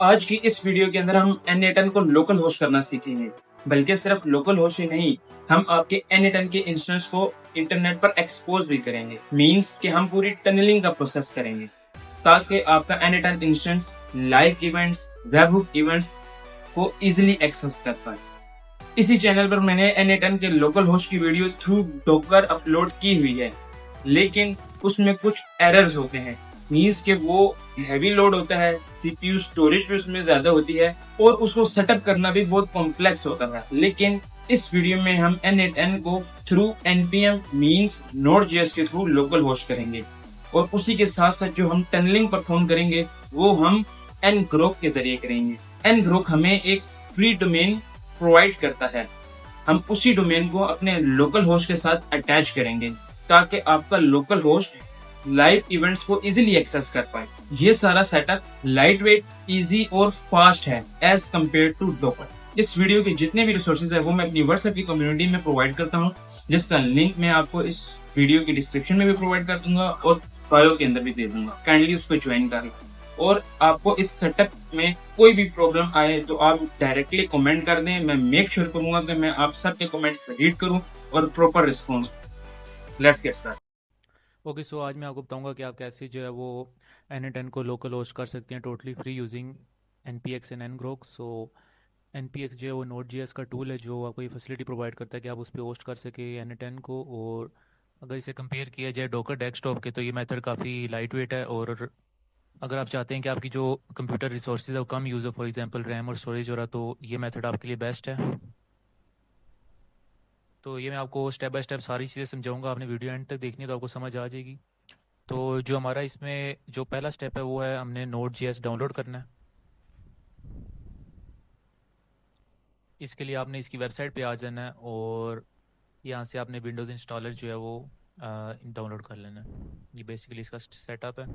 आज की इस वीडियो के अंदर हम N8N को लोकल होस्ट करना सीखेंगे। बल्कि सिर्फ लोकल होस्ट ही नहीं, हम आपके N8N के इंस्टेंस को इंटरनेट पर एक्सपोज भी करेंगे। मींस कि हम पूरी टनलिंग का प्रोसेस करेंगे ताकि आपका N8N instance live events, webhook events को इजीली एक्सेस कर पाए। इसी चैनल पर मैंने N8N के लोकल होस्ट की वीडियो थ्रू डॉकर अपलोड की हुई है, लेकिन उसमें कुछ एरर्स होते हैं। मीन्स के वो हैवी लोड होता है, सीपीयू स्टोरेज भी उसमें ज्यादा होती है और उसको सेटअप करना भी बहुत कॉम्प्लेक्स होता है। लेकिन इस वीडियो में हम N8N को थ्रू npm मीन्स Node.js के थ्रू लोकल होस्ट करेंगे और उसी के साथ साथ जो हम टनलिंग परफॉर्म करेंगे वो हम ngrok के जरिए करेंगे। ngrok हमें एक फ्री डोमेन प्रोवाइड करता है। हम उसी डोमेन को अपने लोकल होस्ट के साथ अटैच करेंगे ताकि आपका लोकल होस्ट लाइव इवेंट्स को इजीली एक्सेस कर पाए। ये सारा सेटअप लाइट वेट, इजी और फास्ट है एज कम्पेयर टू डॉकर। इस वीडियो के जितने भी रिसोर्सेज है वो मैं अपनी व्हाट्सएप की कम्युनिटी में प्रोवाइड करता हूँ, जिसका लिंक मैं आपको इस वीडियो की डिस्क्रिप्शन में भी प्रोवाइड कर दूंगा और बायो के अंदर भी दे दूंगा। काइंडली उसको ज्वाइन कर लें। और आपको इस सेटअप में कोई भी प्रॉब्लम आए तो आप डायरेक्टली कमेंट कर दें। मैं मेक श्योर करूंगा कि मैं आप सबके कमेंट्स रीड करूं और proper response. Let's get start. Okay so आज मैं आपको बताऊंगा कि आप कैसे जो है वो N8N को लोकल होस्ट कर सकते हैं totally free using npx and ngrok। So npx जो है वो Node.js का टूल है जो आपको ये फैसिलिटी प्रोवाइड करता है कि आप उस पर होस्ट कर सके N8N को। और अगर इसे कंपेयर किया जाए डोकर डेस्कटॉप के तो ये मेथड काफ़ी लाइट वेट है। और अगर आप चाहते हैं कि आपकी जो कंप्यूटर रिसोर्सेज है वो कम यूज़ हो, फॉर एग्जांपल रैम और स्टोरेज हो रहा, तो ये मेथड आपके लिए बेस्ट है। तो ये मैं आपको स्टेप बाय स्टेप सारी चीज़ें समझाऊंगा, आपने वीडियो एंड तक देखनी है तो आपको समझ आ जाएगी। तो जो हमारा इसमें जो पहला स्टेप है वो है हमने Node.js डाउनलोड करना है। इसके लिए आपने इसकी वेबसाइट पे आ जाना है और यहाँ से आपने विंडोज़ इंस्टॉलर जो है वो डाउनलोड कर लेना है। ये बेसिकली इसका सेटअप है।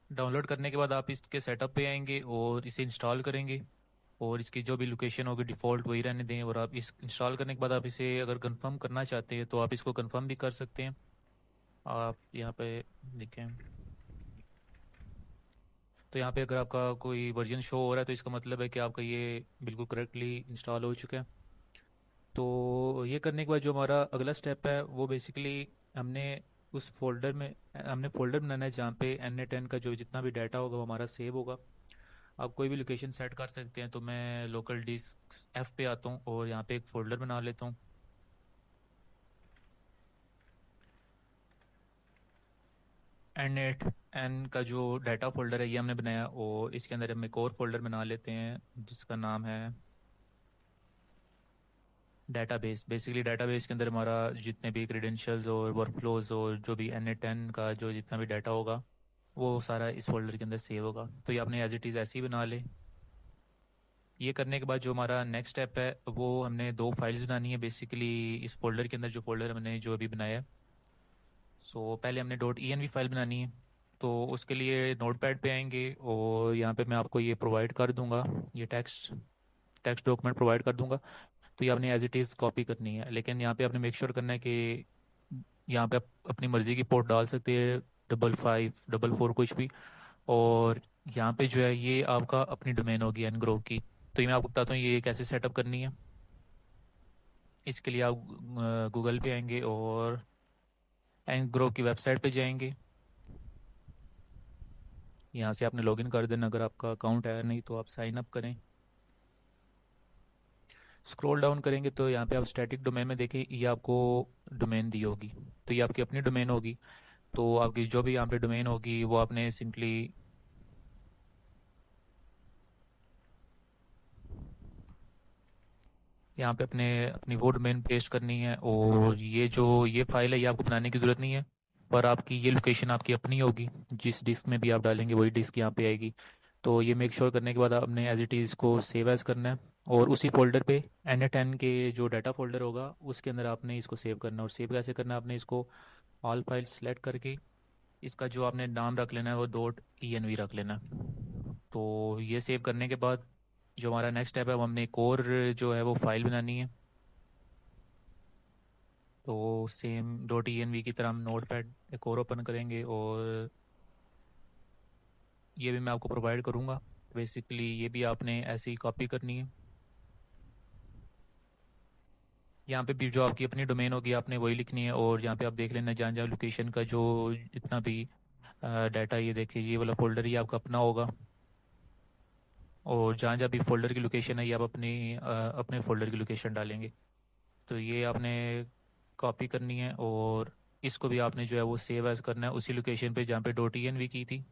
डाउनलोड करने के बाद आप इसके सेटअप पे आएंगे और इसे इंस्टॉल करेंगे और इसकी जो भी लोकेशन होगी डिफ़ॉल्ट वही रहने दें। और आप इस इंस्टॉल करने के बाद आप इसे अगर कंफर्म करना चाहते हैं तो आप इसको कंफर्म भी कर सकते हैं। आप यहाँ पे देखें तो यहाँ पे अगर आपका कोई वर्जन शो हो रहा है तो इसका मतलब है कि आपका ये बिल्कुल करेक्टली इंस्टॉल हो चुका है। तो ये करने के बाद जो हमारा अगला स्टेप है वो बेसिकली हमने उस फोल्डर में हमने फोल्डर बनाना है जहाँ पे N8N का जो जितना भी डाटा होगा वो हमारा सेव होगा। आप कोई भी लोकेशन सेट कर सकते हैं। तो मैं लोकल डिस्क F पे आता हूँ और यहाँ पे एक फ़ोल्डर बना लेता हूँ। N8N का जो डाटा फोल्डर है ये हमने बनाया और इसके अंदर हम एक और फोल्डर बना लेते हैं जिसका नाम है डेटाबेस। बेसिकली डेटाबेस के अंदर हमारा जितने भी क्रेडेंशियल्स और वर्कफ्लोज और जो भी N8N का जो जितना भी डाटा होगा वो सारा इस फोल्डर के अंदर सेव होगा। तो ये आपने एज इट इज़ ऐसे ही बना ले। ये करने के बाद जो हमारा नेक्स्ट स्टेप है वो हमने दो फाइल्स बनानी है बेसिकली इस फोल्डर के अंदर, जो फोल्डर हमने जो अभी बनाया है। सो पहले हमने .env फाइल बनानी है। तो उसके लिए नोटपैड पे आएंगे और यहाँ पे मैं आपको ये प्रोवाइड कर दूंगा, ये टेक्स्ट टेक्स्ट डॉक्यूमेंट प्रोवाइड कर दूंगा। तो ये आपने एज इट इज़ कॉपी करनी है, लेकिन यहाँ पे आपने मेक श्योर करना है कि यहाँ पे आप अपनी मर्ज़ी की पोर्ट डाल सकते हैं, 5544 कुछ भी। और यहाँ पे जो है ये आपका अपनी डोमेन होगी ngrok की। तो ये मैं आपको बताता हूँ ये कैसे सेटअप करनी है। इसके लिए आप गूगल पे आएंगे और ngrok की वेबसाइट पे जाएंगे। यहाँ से आपने लॉगिन कर देना, अगर आपका अकाउंट है, नहीं तो आप साइन अप करें। स्क्रॉल डाउन करेंगे तो यहाँ पे आप स्टैटिक डोमेन में देखें, ये आपको डोमेन दी होगी। तो ये आपकी अपनी डोमेन होगी। तो आपकी जो भी यहाँ पे डोमेन होगी वो आपने सिंपली यहाँ पे अपने अपनी वो डोमेन पेस्ट करनी है। और ये जो ये फाइल है ये आपको बनाने की ज़रूरत नहीं है, पर आपकी ये लोकेशन आपकी अपनी होगी। जिस डिस्क में भी आप डालेंगे वही डिस्क यहाँ पे आएगी। तो ये मेक श्योर करने के बाद आपने एज इट इज़ को सेव एज करना है और उसी फोल्डर पे N8N के जो डाटा फोल्डर होगा उसके अंदर आपने इसको सेव करना है। और सेव कैसे करना है, आपने इसको ऑल फाइल सेलेक्ट करके इसका जो आपने नाम रख लेना है वो .env रख लेना है। तो ये सेव करने के बाद जो हमारा नेक्स्ट स्टेप है वो हमने एक और जो है वो फाइल बनानी है। तो सेम डॉट env की तरह हम नोट पैड एक और ओपन करेंगे और ये भी मैं आपको प्रोवाइड करूँगा। बेसिकली ये भी आपने ऐसे ही कॉपी करनी है। यहाँ पे भी जो आपकी अपनी डोमेन होगी आपने वही लिखनी है, और यहाँ पे आप देख लेना जहाँ जहाँ लोकेशन का जो जितना भी डाटा, ये देखिए ये वाला फोल्डर ही आपका अपना होगा, और जहाँ जहाँ भी फोल्डर की लोकेशन है ये आप अपने फोल्डर की लोकेशन डालेंगे। तो ये आपने कॉपी करनी है, और इसको भी आपने जो है वो सेव एज करना है उसी लोकेशन पे जहाँ पे डॉट env की थी।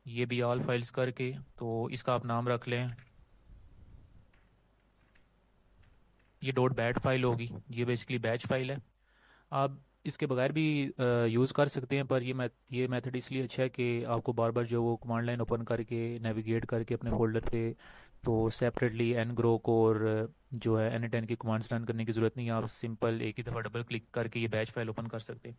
ये भी ऑल फाइल्स करके, तो इसका आप नाम रख लें, ये डॉट बैट फाइल होगी, ये बेसिकली बैच फाइल है। आप इसके बगैर भी यूज़ कर सकते हैं, पर ये मेथड इसलिए अच्छा है कि आपको बार बार जो वो कमांड लाइन ओपन करके नेविगेट करके अपने फोल्डर पे तो सेपरेटली एन ग्रोक और जो है एन10 की कमांड्स रन करने की ज़रूरत नहीं है। आप सिंपल एक ही दफ़ा डबल क्लिक करके ये बैच फाइल ओपन कर सकते हैं।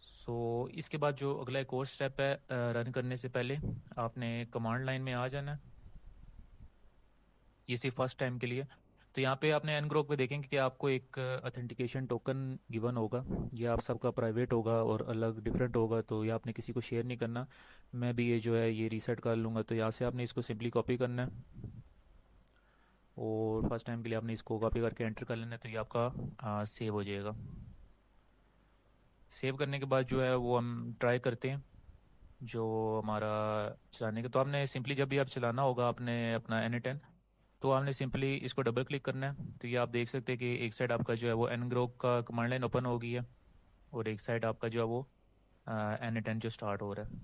सो इसके बाद जो अगला एक और स्टेप है, रन करने से पहले आपने कमांड लाइन में आ जाना है, ये सिर्फ फर्स्ट टाइम के लिए। तो यहाँ पे आपने ngrok पे देखेंगे कि आपको एक ऑथेंटिकेशन टोकन गिवन होगा। ये आप सबका प्राइवेट होगा और अलग डिफरेंट होगा, तो ये आपने किसी को शेयर नहीं करना। मैं भी ये जो है ये रीसेट कर लूँगा, तो यहाँ से आपने इसको सिंपली कॉपी करना है, और फर्स्ट टाइम के लिए आपने इसको कॉपी करके एंटर कर लेना है, तो ये आपका सेव हो जाएगा। सेव करने के बाद जो है वो हम ट्राई करते हैं जो हमारा चलाने का। तो आपने सिंपली जब भी आप चलाना होगा आपने अपना एन10, तो आपने सिंपली इसको डबल क्लिक करना है। तो ये आप देख सकते हैं कि एक साइड आपका जो है वो ngrok का कमांड लाइन ओपन हो गई है, और एक साइड आपका जो है वो n10 जो स्टार्ट हो रहा है।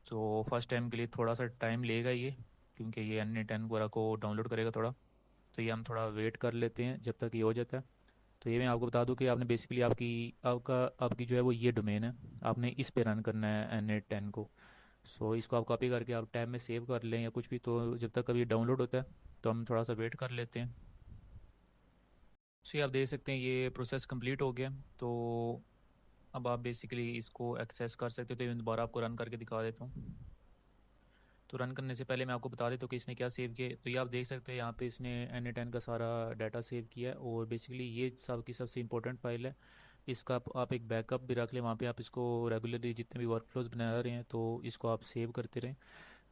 तो फर्स्ट टाइम के लिए थोड़ा सा टाइम लेगा ये, क्योंकि ये n10 वगैरह को डाउनलोड करेगा थोड़ा। तो ये हम थोड़ा वेट कर लेते हैं जब तक ये हो जाता है। तो ये मैं आपको बता दूं कि आपने बेसिकली आपकी जो है वो ये डोमेन है, आपने इस पे रन करना है n10 को। सो इसको आप कॉपी करके आप टैब में सेव कर लें या कुछ भी, तो जब तक कभी डाउनलोड होता है तो हम थोड़ा सा वेट कर लेते हैं। सो ये आप देख सकते हैं ये प्रोसेस कंप्लीट हो गया। तो अब आप बेसिकली इसको एक्सेस कर सकते हो। तो मैं दोबारा आपको रन करके दिखा देता हूँ। तो रन करने से पहले मैं आपको बता देता हूँ कि इसने क्या सेव किया। तो ये आप देख सकते हैं यहाँ पे इसने n10 का सारा डाटा सेव किया है, और बेसिकली ये सब की सबसे इंपॉर्टेंट फाइल है। इसका आप एक बैकअप भी रख लें, वहाँ पे आप इसको रेगुलरली जितने भी वर्क फ्लोज बना रहे हैं तो इसको आप सेव करते रहें।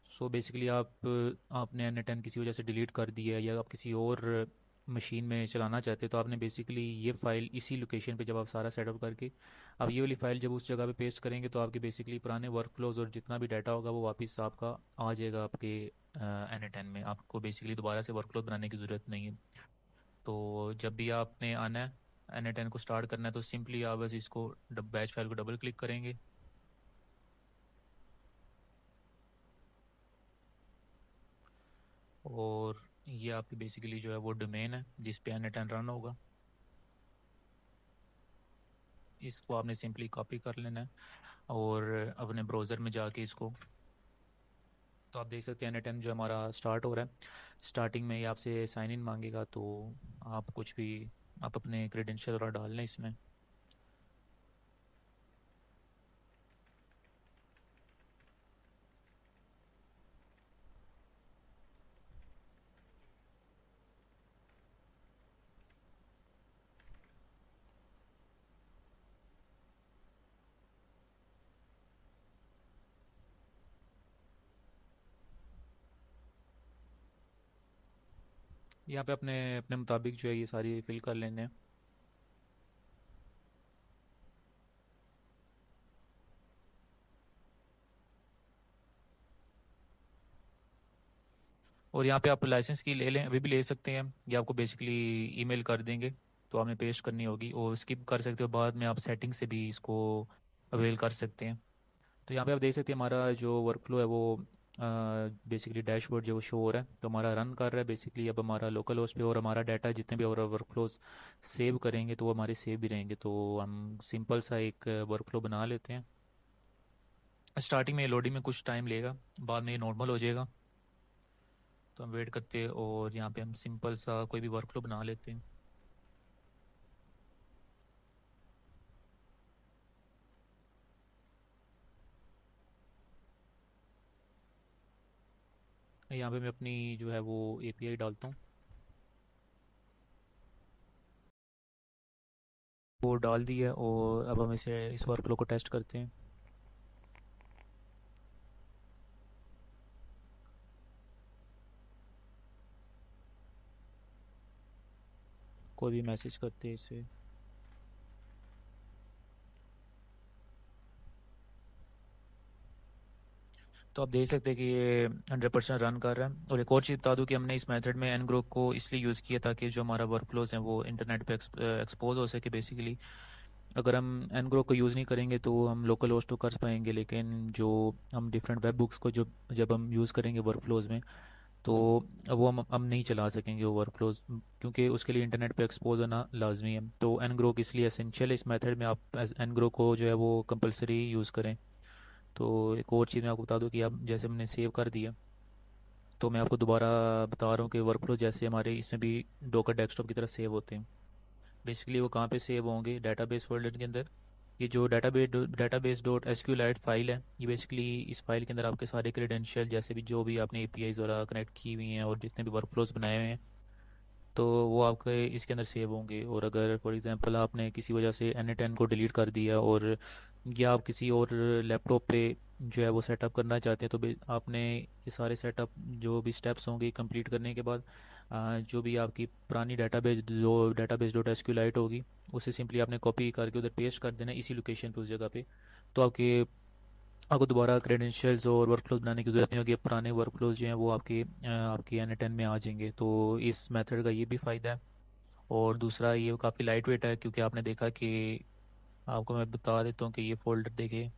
सो बेसिकली आपने n10 किसी वजह से डिलीट कर दिया है या आप किसी और मशीन में चलाना चाहते हैं, तो आपने बेसिकली ये फ़ाइल इसी लोकेशन पे जब आप सारा सेटअप करके अब ये वाली फ़ाइल जब उस जगह पे पेस्ट करेंगे तो आपके बेसिकली पुराने वर्क फ्लोज और जितना भी डाटा होगा वो वापस आपका आ जाएगा आपके n10 में। आपको बेसिकली दोबारा से वर्क फ्लो बनाने की ज़रूरत नहीं है। तो जब भी आपने आना है n10 को स्टार्ट करना है, तो सिंपली आप बस इसको बैच फाइल को डबल क्लिक करेंगे, और ये आपकी बेसिकली जो है वो डोमेन है जिस पे n10 रन होगा। इसको आपने सिंपली कॉपी कर लेना है और अपने ब्राउज़र में जाके इसको, तो आप देख सकते हैं n10 जो हमारा स्टार्ट हो रहा है। स्टार्टिंग में ये आपसे साइन इन मांगेगा, तो आप कुछ भी आप अपने क्रेडेंशियल और डाल लें इसमें। यहाँ पे अपने अपने मुताबिक जो है ये सारी फिल कर लेने हैं। और यहाँ पे आप लाइसेंस की ले लें, अभी भी ले सकते हैं, ये आपको बेसिकली ईमेल कर देंगे, तो आपने पेस्ट करनी होगी, और स्किप कर सकते हो, बाद में आप सेटिंग से भी इसको अवेल कर सकते हैं। तो यहाँ पे आप देख सकते हैं हमारा जो वर्क फ्लो है वो बेसिकली डैशबोर्ड जो शो हो रहा है, तो हमारा रन कर रहा है बेसिकली अब हमारा लोकल होस्ट पे, और हमारा डाटा जितने भी और वर्क फ्लोज सेव करेंगे तो वो हमारे सेव भी रहेंगे। तो हम सिंपल सा एक वर्क फ्लो बना लेते हैं। स्टार्टिंग में लोडिंग में कुछ टाइम लेगा, बाद में ये नॉर्मल हो जाएगा, तो हम वेट करते हैं, और यहाँ पे हम सिंपल सा कोई भी वर्क फ्लो बना लेते हैं। यहाँ पे मैं अपनी जो है वो एपीआई डालता हूँ। वो डाल दी है और अब हम इस वर्कफ्लो को टेस्ट करते हैं। कोई भी मैसेज करते हैं इसे। तो आप देख सकते हैं कि ये 100% रन कर रहा है। और एक और चीज़ बता दूं कि हमने इस मेथड में एन ग्रुप को इसलिए यूज़ किया ताकि जो हमारा वर्कफ्लोज हैं वो इंटरनेट पे एक्सपोज हो सके बेसिकली। अगर हम एन ग्रुप को यूज़ नहीं करेंगे तो हम लोकल होस्ट तो कर पाएंगे, लेकिन जो हम डिफरेंट वेब बुक्स को जो जब हम यूज़ करेंगे वर्कफ्लोज में तो वो हम नहीं चला सकेंगे वो वर्कफ्लोज, क्योंकि उसके लिए इंटरनेट पे एक्सपोज होना लाजमी है। तो एन ग्रुप इसलिए एसेंशियल है। इस मेथड में आप एन ग्रुप को जो है वो कंपलसरी यूज़ करें। तो एक और चीज़ मैं आपको बता दूं कि अब जैसे हमने सेव कर दिया, तो मैं आपको दोबारा बता रहा हूँ कि वर्कफ्लो जैसे हमारे इसमें भी डॉकर डेस्कटॉप की तरह सेव होते हैं। बेसिकली वो कहाँ पे सेव होंगे, डाटाबेस फोल्डर के अंदर। ये जो डाटाबेस डॉट एसक्यूलाइट फाइल है, ये बेसिकली इस फाइल के अंदर आपके सारे क्रेडेंशियल जैसे भी जो भी आपने एपीआईज वगैरह कनेक्ट की हुई हैं और जितने भी वर्कफ्लोज बनाए हुए हैं तो वो आपके इसके अंदर सेव होंगे। और अगर फॉर एग्जांपल आपने किसी वजह से N10 को डिलीट कर दिया और या आप किसी और लैपटॉप पे जो है वो सेटअप करना चाहते हैं, तो आपने ये सारे सेटअप जो भी स्टेप्स होंगे कंप्लीट करने के बाद जो भी आपकी पुरानी डाटाबेस डॉट एसक्यूलाइट होगी उसे सिंपली आपने कॉपी करके उधर पेस्ट कर देना इसी लोकेशन पे उस जगह पे। तो आपको दोबारा क्रेडेंशियल्स और वर्कफ्लोज बनाने की ज़रूरत नहीं होगी। पुराने वर्कफ्लोज जो हैं वो आपके N10 में आ जाएंगे। तो इस मेथड का ये भी फ़ायदा है। और दूसरा ये काफ़ी लाइट वेट है, क्योंकि आपने देखा कि आपको मैं बता देता हूँ कि ये फोल्डर देखिए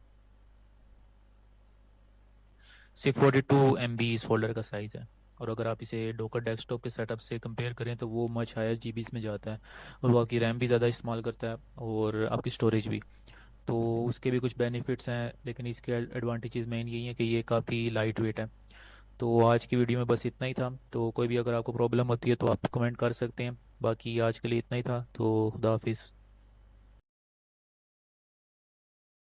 सिर्फ 42 MB इस फोल्डर का साइज़ है। और अगर आप इसे डोकर डेस्कटॉप के सेटअप से कंपेयर करें तो वो मच हायर जीबीज में जाता है और वो आपकी रैम भी ज़्यादा इस्तेमाल करता है और आपकी स्टोरेज भी। तो उसके भी कुछ बेनिफिट्स हैं, लेकिन इसके एडवांटेजेस मेन यही है कि ये काफ़ी लाइट वेट है। तो आज की वीडियो में बस इतना ही था। तो कोई भी अगर आपको प्रॉब्लम होती है तो आप कमेंट कर सकते हैं। बाकी आज के लिए इतना ही था। तो खुदा हाफिज़।